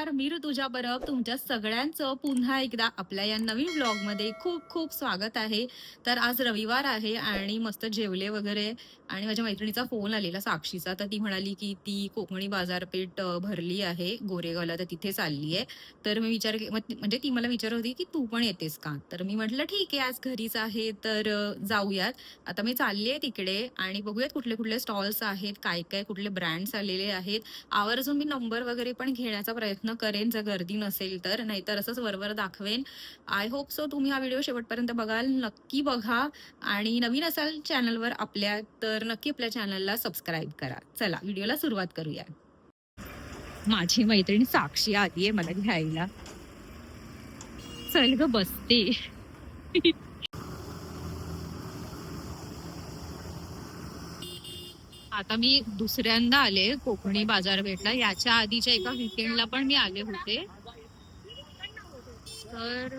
नमस्कार, मी ऋतुजा परब. तुमच्या सगळ्यांचं पुन्हा एकदा आपल्या या नवीन व्लॉगमध्ये खूप खूप स्वागत आहे. तर आज रविवार आहे आणि मस्त जेवले वगैरे आणि माझ्या मैत्रिणीचा फोन आलेला साक्षीचा. तर ती म्हणाली, की ती कोकणी बाजारपेठ भरली आहे गोरेगावला, तर तिथे चालली आहे. तर मी म्हणजे ती मला विचारत होती, की "तू पण येतेस का?" तर मी म्हटलं, "ठीक आहे, आज घरीच आहे, तर जाऊयात." आता मी चालली आहे तिकडे आणि बघूयात कुठले-कुठले स्टॉल्स आहेत, काय-काय कुठले ब्रँड्स आलेले आहेत. आवर्जून मी नंबर वगैरे पण घेण्याचा प्रयत्न करेन जर गर्दी नसेल तर, नाहीतर असंच वरवर दाखवेन. आय होप सो तुम्ही हा व्हिडिओ शेवटपर्यंत बघाल. नक्की बघा आणि नवीन असाल चॅनलवर आपल्या, तर नक्की आपल्या चॅनलला सबस्क्राईब करा. चला व्हिडिओला सुरुवात करूया. माझी मैत्रीण साक्षी आलीये मला घ्यायला. चल गं बसते. आता मी दुसऱ्यांदा आले कोकणी बाजारपेठला. याच्या आधीच्या एका वीकेंडला पण मी आले होते. तर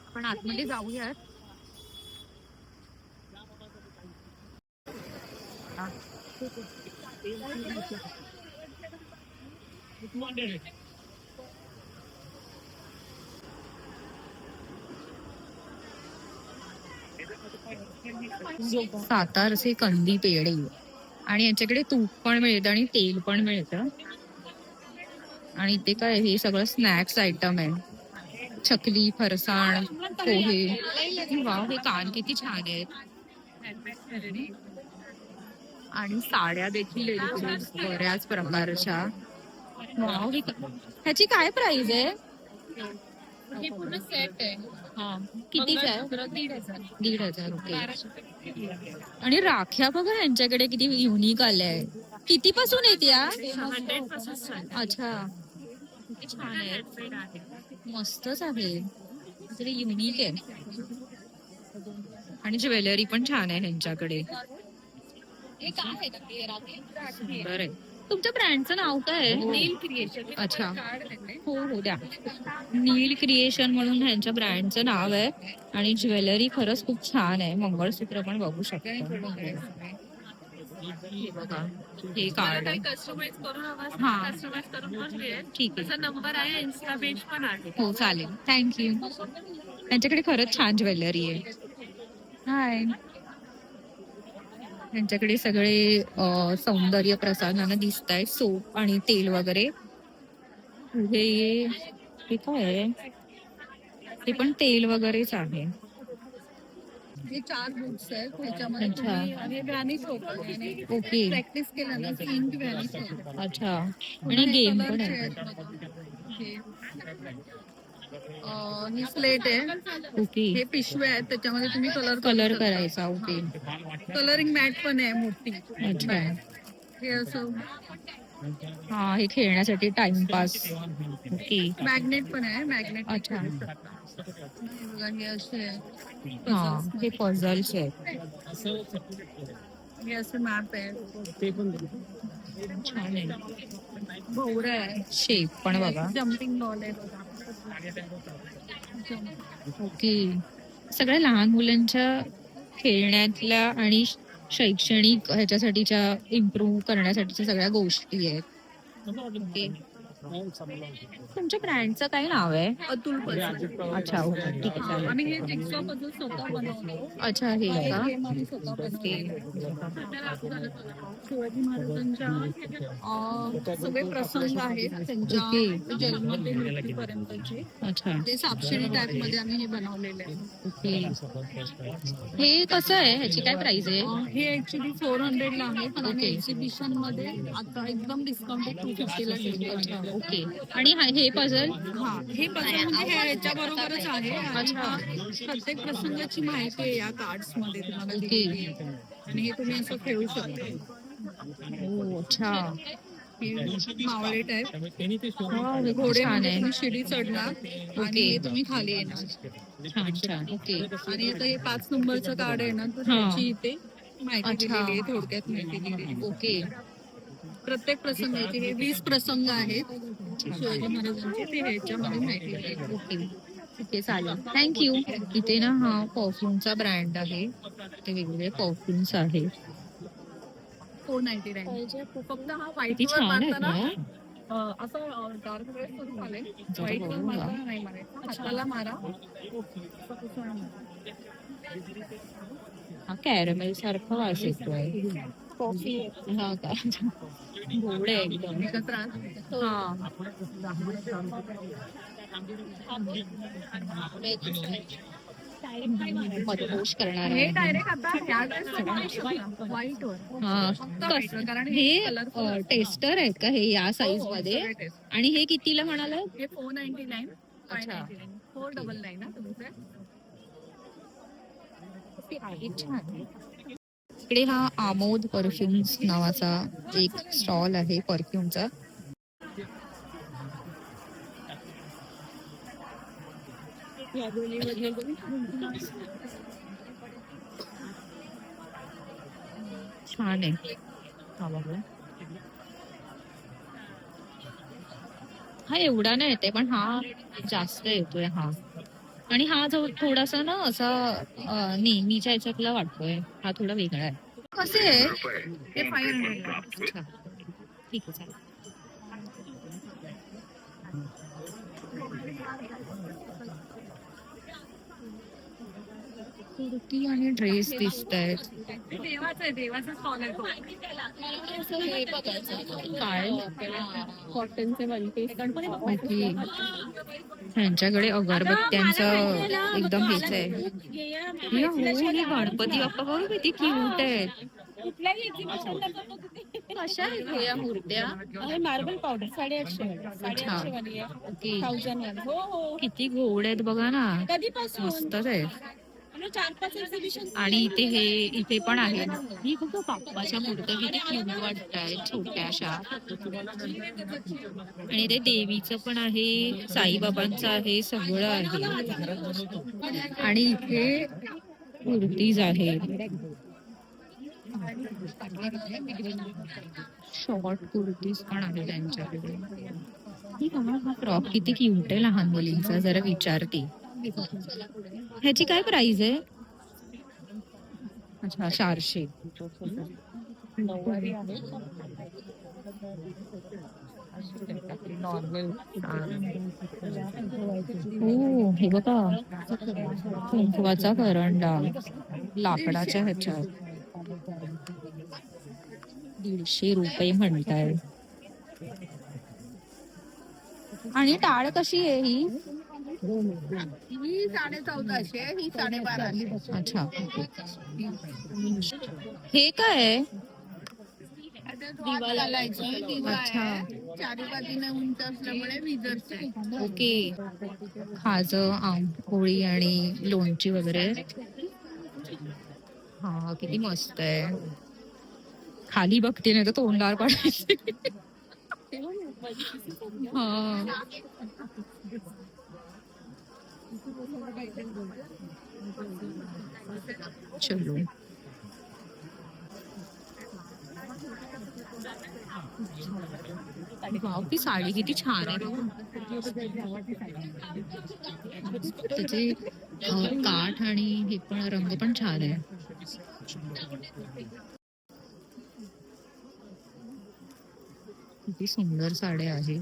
आपण आतमध्ये जाऊयात. सातारचे कंदी पेढे आणि यांच्याकडे तूप पण मिळतं आणि तेल पण मिळतं. आणि इथे काय हे सगळं स्नॅक्स आयटम आहे. चकली, फरसाण, पोहे. वाव, हे कान किती छान आहेत. आणि साड्या देखील आहेत इकडे बऱ्याच प्रकारच्या. वाव, ह्याची काय प्राइस आहे? हे पूर्ण सेट आहे. हा, कितीच आहे? 1,500. 1,500 रुपये. आणि राख्या बघा यांच्याकडे किती युनिक आल्या. किती पासून येते या? 100% अच्छा, किती छान आहे. मस्तच आहे, तरी युनिक आहे. आणि ज्वेलरी पण छान आहे ह्यांच्याकडे. सुंदर आहे. तुमच्या ब्रँडचं नाव काय आहे? नील क्रिएशन. अच्छा, हो हो द्या. नील क्रिएशन म्हणून ह्यांच्या ब्रँडचं नाव आहे. आणि ज्वेलरी खरंच खूप छान आहे. मंगळसूत्र पण बघू शकता. हे बघा, हे कार्ड आहे. कस्टमाइज करून हवं हा. कस्टमाइज करून पण मिळेल. ठीक आहे. त्याचा नंबर आहे, इन्स्टा पेज पण आहे. हो चालेल, थँक्यू. त्यांच्याकडे खरंच छान ज्वेलरी आहे. हाय. त्यांच्याकडे सगळे सौंदर्य प्रसाधनं दिसत आहेत, सोप आणि तेल वगैरे. हे काय आहे? ते पण तेल वगैरेच आहे. हे 4 बुक्स आहेत. त्याच्यामध्ये अच्छा. तुम्ही हे व्हॅनिश होतं आणि ओके. प्रॅक्टिस केल्यानं सिंक व्हॅनिश होतं. अच्छा. आणि गेम पण आहे. ही स्लेट आहे. ओके. हे पिशव्या आहेत, त्याच्यामध्ये तुम्ही कलर करायचा. ओके. कलरिंग मॅट पण आहे मोठी. अच्छा. हे असं हा, हे खेळण्यासाठी टाइमपास. ओके. मॅग्नेट पण आहे. मॅग्नेट. अच्छा. हे असे हा, हे पझल्स आहेत. हे असे मॅप आहे. छान आहे. भोवरा आहे. शेप पण बघा. जम्पिंग बॉल आहे. ओके. सगळ्या लहान मुलांच्या खेळण्यातल्या आणि शैक्षणिक ह्याच्यासाठीच्या इम्प्रूव्ह करण्यासाठीच्या सगळ्या गोष्टी आहेत. ओके. तुमच्या ब्रँडचं काय नाव आहे? अतुल पझल. अच्छा, ओके, ठीक आहे, चालेल. आम्ही हे जिक्सॉ पझल स्वतः बनवतो. अच्छा, हे का? गेम आम्ही स्वतः बनवतो. शिवाजी महाराजांच्या सगळे प्रसंग आहेत त्यांच्या जन्म ते मृत्यूपर्यंतचे. अच्छा. ते सापशिडी टाईप मध्ये आम्ही हे बनवलेले आहे. ओके. हे कसं आहे? ह्याची काय प्राइस आहे? हे ऍक्च्युली 400 ला आहे, पण आम्ही ओके. एक्झिबिशन मध्ये आता एकदम डिस्काउंटेड 250 ला ठेवतो. अच्छा, ओके. आणि हे पझल? हा, हे पझल म्हणजे ह्याच्या बरोबरच आहे. आणि अच्छा. प्रत्येक प्रसंगाची माहिती आहे या कार्ड्स मध्ये तुम्हाला दिलेली आहे. आणि हे तुम्ही असं खेळू शकता. ओ, अच्छा. हे मावळे टाईप वाव, हे खूप घोडे छान म्हणजे आहे. तुम्ही शिडी चढणार आणि हे तुम्ही खाली येणार. छान छान. ओके. आणि आता हे 5 नंबरचं कार्ड आहे ना, तर हा. त्याची इथे माहिती अच्छा. दिलेली आहे, थोडक्यात माहिती दिलेली आहे. ओके. प्रत्येक प्रसंगाचे हे 20 प्रसंग आहेत शिवाजी महाराजांचे, ते ह्याच्यामध्ये माहिती दिलेली आहे. ओके, ठीक आहे, चालेल, थँक्यू. इथे ना हा परफ्यूमचा ब्रँड आहे. ते वेगवेगळे परफ्युम्स आहेत. 499. फक्त हा व्हाईट किती वर छान आहेत मारताना ना. असं डार्क रेड करून आले. जरा व्हाईट वर बघूया. मात्र नाही मारायचं. हाताला मारा. असं पुसून मारा. हा कॅरमेल सारखं वास येतोय. कॉफी हा का गोड आहे एकदम. एकत्र आण. हा मधोश करणार हे आहे. डायरेक्ट आता ह्या ड्रेसवर व्हाईट वर हा फक्त white वर. कारण हे हे कलरफुल आहे. टेस्टर आहेत का हे या साईज हो, मध्ये? सगळे taste. आणि हे कितीला म्हणाला? हे 499 अच्छा. 599 499 ना तुमचे. छान. इकडे हा आमोद परफ्युम्स नावाचा एक स्टॉल आहे परफ्यूमचा. छान आहे. हा एवढा नाही येते पण हा जास्त येतोय हा. आणि हा जो थोडासा ना असा नेहमीच्या याच्यातला वाटतोय. हा थोडा वेगळा आहे. कसे आहे? हे 500 ला. अच्छा ठीक आहे चालेल. कुर्ती आणि ड्रेस दिसत आहेत. देवाचा आहे, देवाचा स्टॉल आहे तो. हे बघायचं काय कॉटनचे वनपीस. ओके. ह्यांच्याकडे अगरबत्त्यांचं एकदम हेच आहे. हे हो, हे गणपती बाप्पा बघ किती क्यूट आहेत. कशा आहेत हे या मूर्त्या? मार्बल पावडर 850 वाली आहे. ओके 1000 वाली. हो हो. किती गोड आहेत बघा ना. कधीपासून मस्तच आहेत. 4-5 एक्झिबिशन. आणि इथे पण आहे. ही फक्त बाप्पाच्या मूर्त्या किती क्यूट वाटतात छोट्याशा. आणि ते देवीचं पण आहे, साईबाबांचं आहे, सगळं आहे. आणि इथे कुर्तीज आहे. शॉर्ट कुर्तीज पण आहे त्यांच्याकडे. ही बघा हा फ्रॉक किती क्यूट आहे लहान मुलींचा. जरा विचारते ह्याची काय प्राइस आहे? अच्छा 400. हो हे बघा कुंकवाचा करंडा लाकडाच्या ह्याच्यात 150 रुपये म्हणताय. आणि टाळ कशी आहे ही? ही 1450 आहे, ही 1250. अच्छा हे काय आहे? दिवा घालायची. दिवा अच्छा. आहे. चारी बाजूने उंच असल्यामुळे विजर्स आहे. ओके. खाजं आंबोळी आणि लोणची वगैरे. हा किती मस्त आहे. खाली बघते नाही तर तोंडावर पडायची. हा चलो. वाव ती साडी किती छान आहे. त्याचे काठ आणि हे पण रंग पण छान आहे. किती सुंदर साड्या आहेत.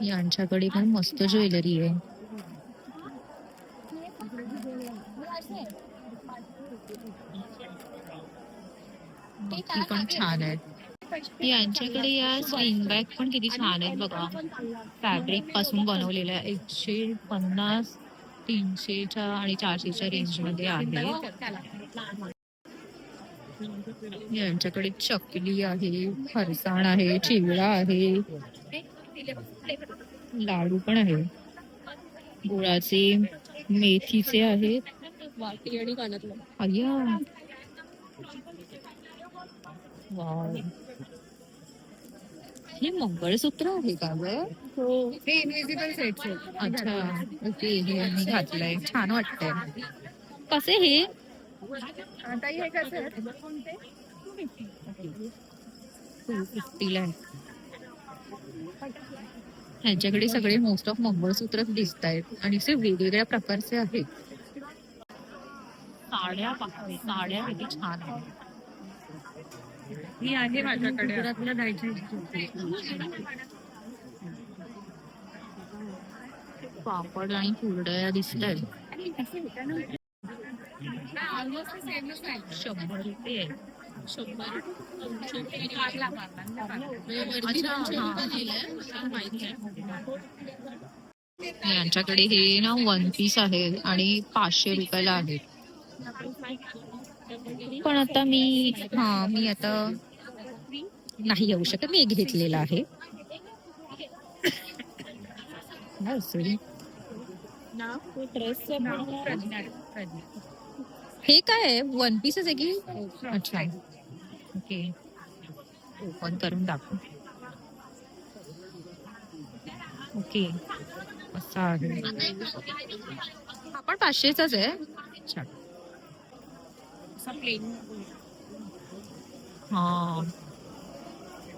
यांच्याकडे पण मस्त ज्वेलरी आहे. ती पण छान आहे. यांच्याकडे या स्विंग बॅग पण किती छान आहेत बघा. फॅब्रिक पासून बनवलेल्या 150, 300 आणि 400 रेंज मध्ये आहे. यांच्याकडे चकली आहे, फरसाण आहे, चिवडा आहे, लाडू पण आहे. गुळाचे, मेथीचे आहेत. वाटी आणि कानातलं. अय्या वाव. हे मंगळसूत्र आहे का ग? हे इनविजिबल सेट्स आहेत. अच्छा ओके, हे मी घातलंय, छान वाटतंय. कसे हे? आता हे कसं आहे? 250 आहे. ह्यांच्याकडे सगळे मोस्ट ऑफ मंगळसूत्रच दिसत आहेत आणि असे वेगवेगळ्या प्रकारचे आहेत. साड्या पहा, साड्या किती छान आहेत. ही आहे माझ्याकडे. गुजरातला जायची पापड आणि कुरडया दिसत आहेत. ऑलमोस्ट सेमच आहे. 100 रुपये आहे. 100. यांच्याकडे हे ना 1 पीस आहे आणि 500 रुपयाला आहे. पण आता मी आता नाही येऊ शकत, मी एक घेतलेला आहे. काय असेल? हे काय आहे? 1 पीसच आहे की? अच्छा ओके, ओपन करून दाखव. ओके, असं आहे. हा पण 500चाच आहे. अच्छा, प्लेन. हा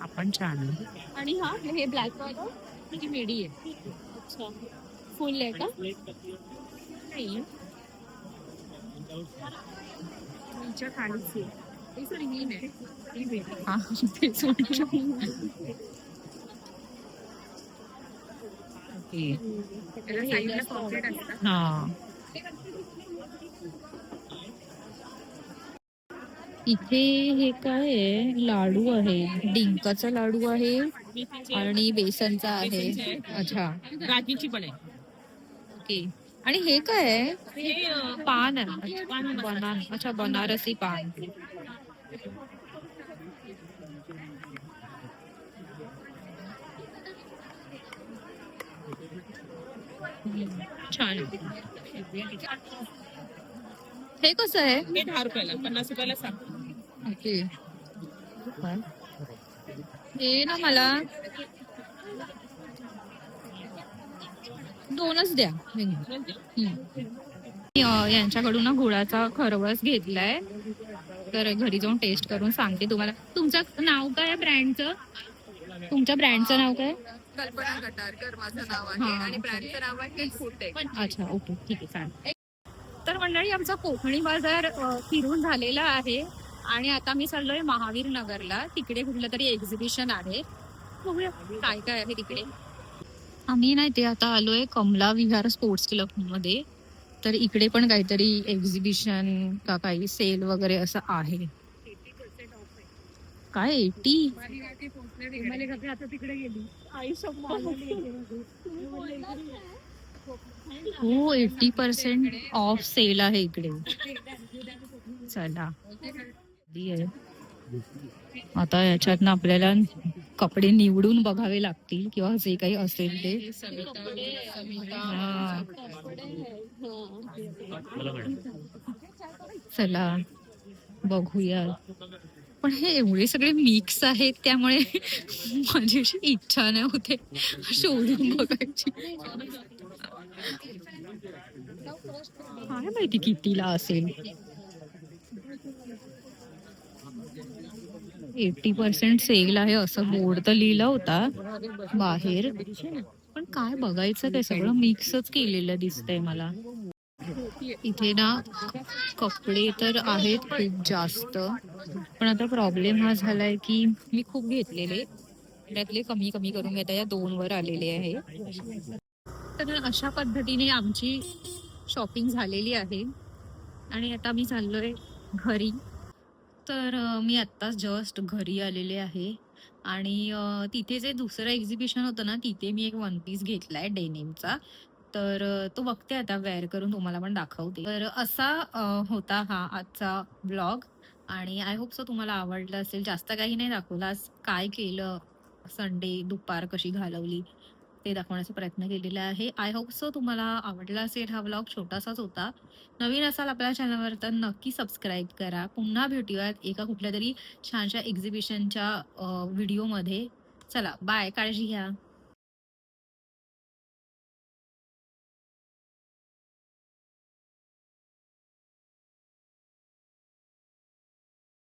आपण छान आहे. आणि हा हे ब्लॅक वाला किती मेडी आहे. अच्छा, फुल आहे का? नाही, तुमच्या खालीच आहे. हे सॉरी, ही नाही, ही वेगळी. हा तेच म्हटलं. ओके, त्याला साईडला पॉकेट असतात. हा इथे हे काय आहे? लाडू आहे, डिंकाचा लाडू आहे आणि बेसनचा आहे. अच्छा रागीची पण आहे. ओके, आणि हे काय आहे? हे पान आहे. बनान, अच्छा बनारसी पान. छान. हे कसं आहे? हे 10 रुपयाला, 50 रुपयाला सांग. ओके, हे ना मला 2च द्या. यांच्याकडून ना गुळाचा खरवस घेतलाय, तर घरी जाऊन टेस्ट करून सांगते तुम्हाला. तुमचं नाव काय ब्रँडचं? तुमच्या ब्रँडचं नाव काय? कल्पना गटारकर माझं नाव हा. आहे आणि ब्रँडचं नाव आहे फुटेक. अच्छा ओके, ठीक आहे, चालेल. तर मंडळी, आमचा कोकणी बाजार फिरून झालेला आहे आणि आता मी चाललोय महावीर नगरला. तिकडे कुठलं तरी एक्झिबिशन आहे, बघूया काय काय आहे तिकडे. आम्ही नाही ते आता आलोय कमला विहार स्पोर्ट्स क्लब मध्ये, तर इकडे पण काहीतरी एक्झिबिशन का काही सेल वगैरे असं आहे. काय 80? आता तिकडे गेली. हो, 80% ऑफ सेल आहे इकडे. चला, आता याच्यातनं आपल्याला कपडे निवडून बघावे लागतील किंवा जे काही असेल ते. हा. चला बघूया. पण हे एवढे सगळे मिक्स आहेत त्यामुळे माझी अशी इच्छा नाही होते शोधून बघायची. काय माहिती कितीला असेल. 80% सेल आहे असं बोर्ड तर लिहिला होता बाहेर, पण काय बघायचं, काय सगळं मिक्सच केलेलं दिसतंय मला. इथे ना कपडे तर आहेत खूप जास्त, पण आता प्रॉब्लेम हा झालाय की मी खूप घेतलेले, त्यातले कमी कमी करून घेता या 2वर आलेले आहे. तर अशा पद्धतीने आमची शॉपिंग झालेली आहे आणि आता मी चाललोय घरी. तर मी आत्ताच जस्ट घरी आलेले आहे आणि तिथे जे दुसरं एक्झिबिशन होतं ना, तिथे मी एक 1 पीस घेतलाय डेनिमचा. तर तो बघते आता वेअर करून तुम्हाला पण दाखवते. तर असा होता हा आजचा ब्लॉग आणि आय होप सो तुम्हाला आवडला असेल. जास्त काही नाही दाखवलं, आज काय केलं, संडे दुपार कशी घालवली ते दाखवण्याचा प्रयत्न केलेला आहे. आय होप सो तुम्हाला आवडला असेल. हा ब्लॉग छोटासाच होता. नवीन असाल आपल्या चॅनलवर तर नक्की सबस्क्राईब करा. पुन्हा भेटूयात एका कुठल्या तरी छानशा एक्झिबिशनच्या व्हिडिओमध्ये. चला बाय, काळजी घ्या.